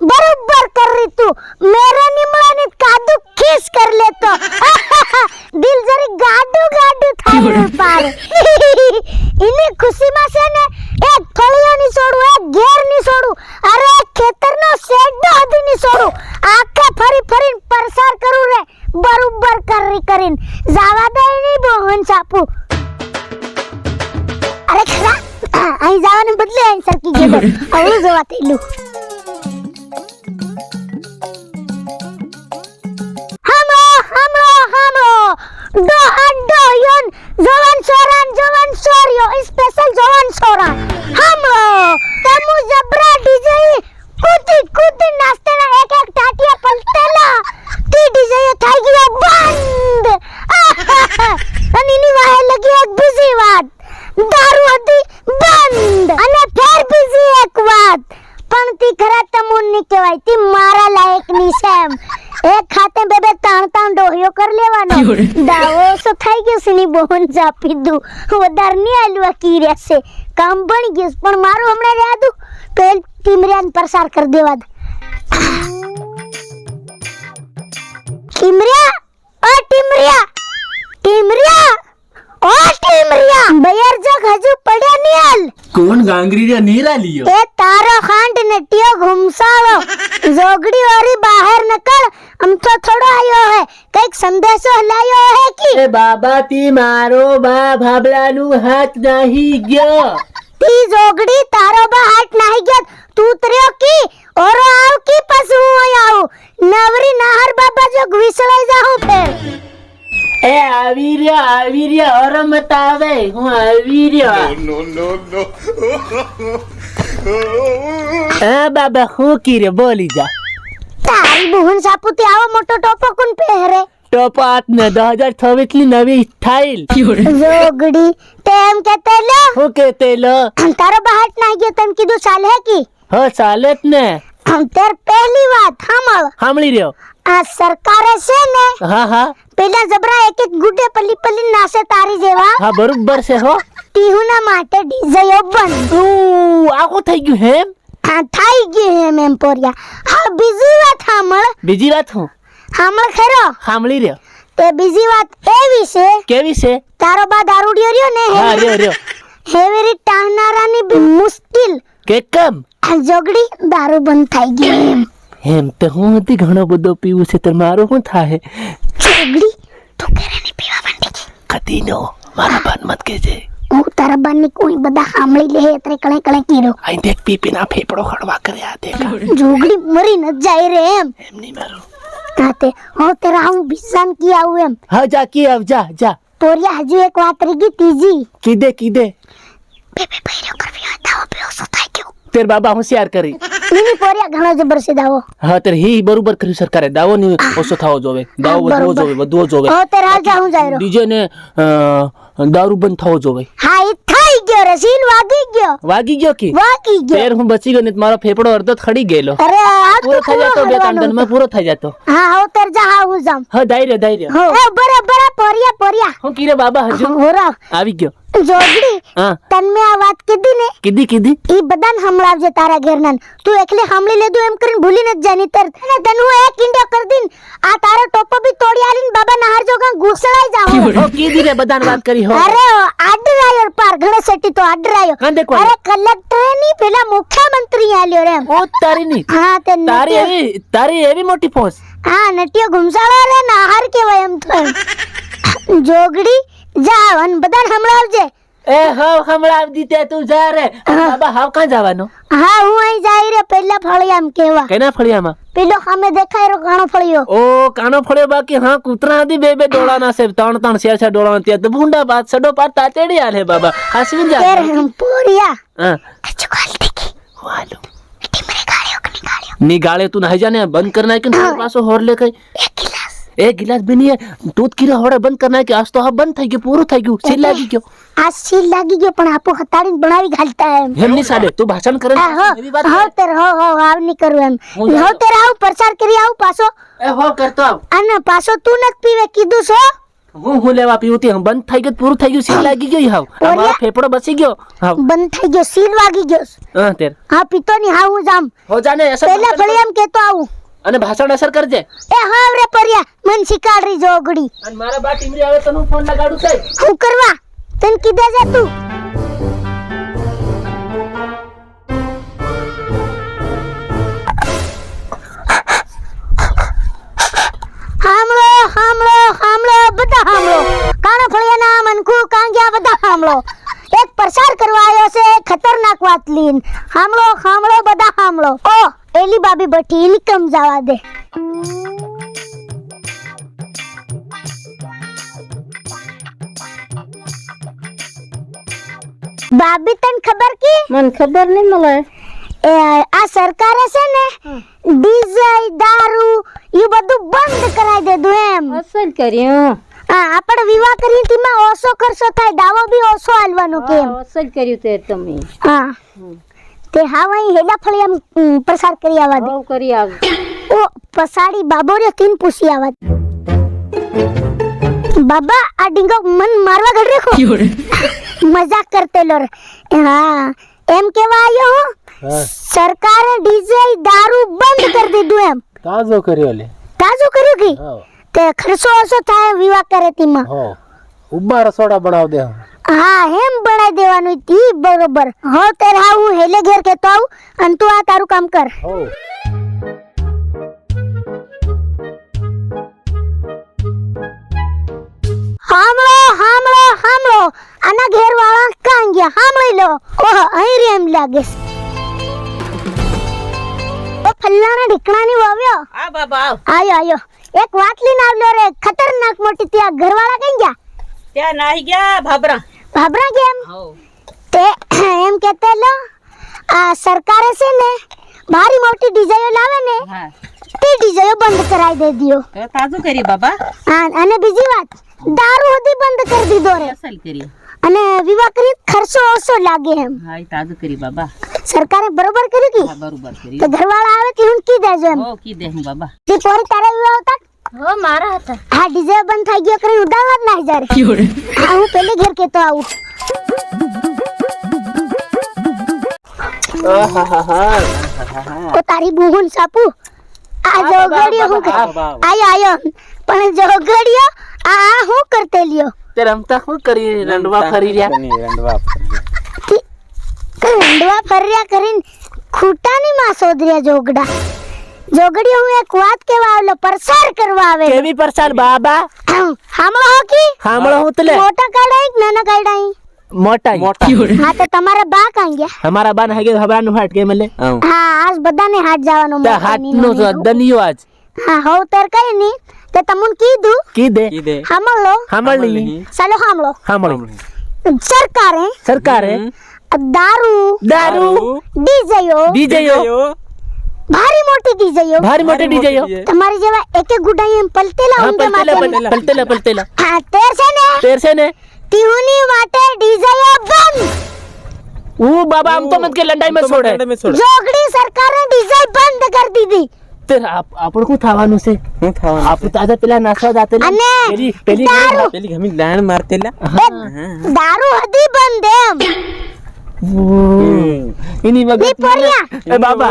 बरोबर कर रही तू मेरे निमळाने कादू खीस कर लेतो दिल जरी गाडू गाडू થાય પાર ઇની ખુશીમાં છે ને એક ફળિયો ની છોડું એક ઘેર ની છોડું અરે ખેતરનો શેડો હદી ની છોડું આખે ફરી ફરીને પરસાર કરું રે બરોબર કરીને જાવા દે ની બોહન સાપુ અરે ખરા અહીં જવાને બદલે અહીં સરકી ગયો આવડું જોવા થયેલું Dohan Jawan Soryo Special Jawan Sora Hamlo Tamu Zabra DJ Kuti નાસ્તેના એક ટાટિયા પલટેલા તી DJ થઈ ગયો બંધ અને એની વાહે લગી એક બીજી વાત દારૂ હતી બંધ અને ફેર બીજી એક વાત પણ તી ખરા તમુન ની કહેવાય તી મારા લાયક ની છે એમ એક ખાતે બે તાણ ડોહ્યો કર લેવાનો દાવો સો થઈ ગયો સિની બોન જાપી દઉં વધાર ની આલવા કી રહેશે કામ બની ગયું પણ મારું હમણાં યાદ પેલ ટીમરિયાન પ્રસાર કરી દેવા ટીમરિયા બયર જગ હજુ પડ્યા ની હાલ કોણ ગાંગરીયા નીરા લિયો એ તારો ખાંડ નટિયો ઘુમસાળો જોગડી ઓરી બહાર નકળ हम तो थोड़ा आयो है कईक संदेशो लायो है की એ બાબા તી મારો બા ભાબલાનું હાથ નહીં ગયો તી જોગડી તારો બા હાથ નહીં ગયો તું તર્યો કી ઓરો આવ કી પસુ આવ નવરી નાહર બાબા જો વિસળાઈ જાઉં ફેર એ આવી રહ્યા ઓર મત આવે હું આવી રહ્યો નો હા બાબા હું કીરે બોલી જા તારી બુહન સાપુતી આવો મોટો ટોપો કોણ પહેરે ટોપ આત ને 2026 ની નવી સ્ટાઇલ જોગડી તેમ કહેતે લો હું કહેતે લો તારો બા હાથ નહીં ગયો તેમ કીધું ચાલે કી હો ચાલે જ ને તેર પહેલી વાત સાંભળી રહ્યો આ સરકારે છે ને હા પેલા જબરા એક ગુડે પલ્લી નાસે તારી જેવા હા બરોબર છે હો ટીહુના માટે ડીજે બંધ આખો થઈ ગયું હેમ હા થઈ ગયું હેમ એમ પોરિયા હા બીજી વાત બીજી વાત હું ખરો સાંભળી રહ્યો તે બીજી વાત એવી છે કેવી છે તારો બા દારૂડિયો રહ્યો ને હા રહ્યો હેવેરી ટાહનારાની બી મુશ્કેલ કે કમ જોગડી દારૂ બંધ થઈ ગયો એમ તો હું હતી ઘણો બધો પીવું છે તો મારું શું થાય જોગડી તું કેરે ની પીવા માંડી કદી નો મારા બાન મત કેજે હું તારા બાની કોઈ બધા સાંભળી લે એટલે કણે કીરો અહીં દેખ પીપીના ફેફડો ખડવા કર્યા દેખ જોગડી મરી ન જાય રે એમ નહીં મારું કાતે હો તેરા હું બિસાન કી આવું એમ હા જા કી આવ જા પોરિયા હજુ એક વાત રહી ગઈ ત્રીજી કીધે બે ભૈરો કરવી હતા બેઓ સો થઈ ગયો તેર બાબા હોશિયાર કરી ની પોરિયા ઘણો જબર છે દાવો હા તેર હી બરોબર કર્યું સરકારે દાવો ની ઓછો થાવો જોવે દાવો વધવો જોવે હો તેર હાલ જા હું જાયરો ડીજે ને દારૂ બંધ થવો જોવે હા ઈ થઈ ગયો રે સીલ વાગી ગયો તેર હું બચી ગયો ને મારો ફેફડો અડધો ખડી ગયેલો અરે આ પૂરો થઈ જતો બે કાંડન માં પૂરો થઈ જતો હા હો તેર જા હા હું જામ હા ધૈર્ય હો બરાબર પોરિયા હું કીરે બાબા હજુ હોરા આવી ગયો જોગડી હા તન મે આ વાત કીધી ને કીધી ઈ બધાને હમણાવજે તારા ઘરના તું એકલી સાંભળી લેદું એમ કરીને ભૂલી ન જાની તર અને તને હું એક ઇન્ડિયા કર દીન આ તારો ટોપો બી તોડી આલીન બાબા નહાર જોગા ઘુસળાઈ જાવ હો કીધી રે બધાને વાત કરી હો અરે આડરાયો પાર ઘણો સેટી તો આડરાયો કાં દેખવા અરે કલેક્ટર ની પેલા મુખ્યમંત્રી આલ્યો રે ઓ તારી ની હા તે તારી એવી મોટી ફોસ હા નટિયો ઘુમસાળો રે નહાર કેવાય એમ તો જોગડી જા અન બધાને હમણાવજે એ હાવ હમણાં દીતે તું જા રે બાબા હાવ કાં જવાનો હા હું અહીં જાય રે પેલા ફળિયામ કેવા કેના ફળિયામાં પેલો સામે દેખાય રો કાણો ફળિયો ઓ કાનો ફળિયો બાકી હા કૂતરા હતી બે ડોળાના છે ત્રણ ચાર ડોળા ત્યાં તો ભૂંડા બાદ સડો પાર તાતેડી આલે બાબા હાસવી જા તેર પોરિયા હા અચ્છા કાલ દેખી વાલો ટીમરે ગાળ્યો કે ની ગાળે તું નહીં જાને બંધ કર નાખ કે પાછો હોર લે કઈ एक गिलास भी नहीं है दूध कीरा होड़े बंद करना है कि आज तो हाँ बंद થઈ ગયું પૂરું થઈ ગયું સીલ લાગી ગયો આ સીલ લાગી ગયો પણ આપો હતાડીને બનાવી ઘાલતા એમ એમની સાડે તું ભાષણ કરે એવી વાત હો તેર હો આવ ની કરું એમ હો તેર આવ પ્રચાર કરી આવ પાછો એ હો કરતો આવ અને પાછો તું નત પીવે કીધું છો હું લેવા પીવું તે બંધ થઈ ગયું પૂરું થઈ ગયું સીલ લાગી ગયું હાવ અમારો ફેફડો બચી ગયો હાવ બંધ થઈ ગયો સીલ વાગી ગયો હા તેર હા પીતો ની હા હું જામ હો જાને અસર પેલા ફળી એમ કેતો આવું અને ભાષણ અસર કરજે એ હા રે પરિયા મન શીખાડી જોગડી અને મારા બા ટીમરી આવે તો હું ફોન લગાડું છે હું કરવા તને કીધા છે તું હામલો બધા હામલો કાણા ફળિયાના મનખુ કાંગ્યા બધા હામલો એક પ્રસાર કરવા આવ્યો છે ખતરનાક વાત લીન હામલો બધા હામલો ઓ એલી બાબી બઠી ઇનકમ જવા દે બાબી તને ખબર કી મને ખબર નહીં મળે એ આ સરકારે છે ને ડીજે દારૂ એ બધું બંધ કરાવી દીધું એમ અસલ કર્યું આપણે વિવાહ કરીએ તેમાં ઓછો ખર્ચો થાય દાવો બી ઓછો હાલવાનો કેમ અસલ કર્યું તે તમે હા તે હા વહી હેડા ફળી એમ પ્રસાર કરી આવા દે બહુ કરી આવ ઓ પસાડી બાબોરે તીન પૂછી આવા દે બાબા આ ડીંગો મન મારવા ગળ રેખો મજાક કરતેલો રે હા એમ કેવા આવ્યો હું સરકારે ડીજે દારૂ બંધ કરી દીધું એમ તાજો કર્યો લે તાજુ કર્યું કે તે ખર્ચો ઓછો થાય વિવાહ કરે તેમાં હો ઉબ્બા રસોડા બનાવ દે હા હેમ બનાવી દેવાનું ઈ બરોબર હો તેર હા હું હેલે ઘેર કેતો આવું અને તું આ તારું કામ કર હો હામળો આના ઘેર વાળા કાં ગયા હામળી લો ઓહ અહીં રે એમ લાગે ઓ ફલ્લાના ઢીકણાની વાવ્યો આ બાબા આયો એક વાત લઈને આવ્યો રે ખતરનાક મોટી ત્યાં ઘરવાળા કઈ ગયા ત્યાં નાહી ગયા ભાભરા કેમ હો તે એમ કહેતે લો આ સરકારે છે ને ભારી મોટી ડીજેઓ લાવે ને હા તે ડીજેઓ બંધ કરાવી દે દિયો તો તાજુ કરી બાબા અને બીજી વાત દારૂ સુધી બંધ કરી દીધો રે અસલ કરી અને વિવાહ કરી ખર્ચો ઓછો લાગે એમ હા તાજુ કરી બાબા સરકારે બરોબર કર્યું કે હા બરોબર કરી તો ઘરવાળા આવે કે હું કી દેજો એમ હો કી દે હું બાબા તે પોરી તારે વિવાહ હતા હો મારા હતા હા ડીજે બંધ થઈ ગયો કરી ઉડાવવા જ ના જારે હા હું પેલે ઘેર કેતો આવું ઓ તારી બુહુન સાપુ આ જોગડિયો હું આયો પણ જોગડિયો આ હું કરતે લ્યો તે રમતા હું કરી રંડવા ફરી રહ્યા રંડવા ફર્યા કરીને ખૂટાની માં સોદર્યા જોગડા જોગડિયો હું એક વાત કેવા આવેલો પ્રસાર કરવા આવે કેવી પરસાર બાબા હામળો હોકી હામળો હું તલે મોટા કાઢાઈ કે નાના કાઢાઈ મોટા હા તો તમારા બા કાં ગયા हमारा बान है हबरानु हाट के मले હા આજ બધાને હાથ જવાનો તા હાટ નો દનિયો આજ હા હો તર કઈ ની તે તમુન કીધું કી દે હામળો હામળી ચાલો હામળો હામળી સરકારે દારૂ ડીજેઓ ભારી મોટી ડીજેઓ તમારી જેવા એક એક ગુડાઈ એમ પલતેલા ઊંધે માથે પલતેલા હા તેર છે ને ટીહુની વાટે ડીજેઓ બંધ वो बाबा हम तो मत के लंडाई में छोड़े જોગડી સરકારે ડીજે બંધ કરી દીધી तेरा आपण को थावानु से હું થાવાનું આપુ તાજા પેલા નાસવા જાતે અને પેલી ગમી લાણ મારતેલા દારૂ હદી બંધ એમ इनी वगत ए बाबा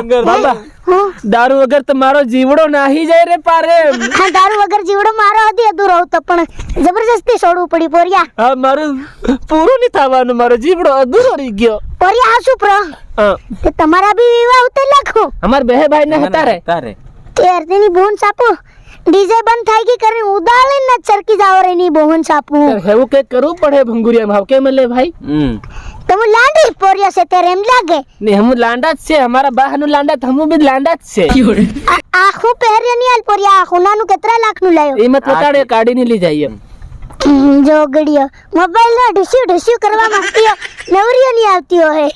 दारू वगर તમારો જીવડો નાહી જાય રે પારે હા દારૂ વગર જીવડો મારો હતી અધૂરો હતો પણ જબરજસ્તી છોડવું પડી પોરિયા હા મારું પૂરું ની થવાનું મારો જીવડો અધૂરો રહી ગયો પોરિયા હાસુ પ્ર તે તમારા બી વિવાહ ઉતે લખો અમાર બે ભાઈ ને હતા રે તેર તેની બોન સાપુ ડીજે બંધ થઈ ગઈ કરીને ઉડાલે ન ચરકી જાવ રે ની બોન સાપુ હેવું કે કરું પડે ભંગુરિયા ભાવ કે મલે ભાઈ તમે લાંડી પોરિયા છે તેરે એમ લાગે ને હમ લાંડા જ છે અમારા બાહનું લાંડા હમ બી લાંડા જ છે આખું પહેર્યો ની આલ પોરિયા આખુનાનું કેટલા લાખ નું લાયો એ મત બતાડે કાઢી ની લઈ જઈએ જોગડીયો મોબાઈલ નો ઢસ્યુ કરવા માંગતી નવરીઓ ની આવતી હોય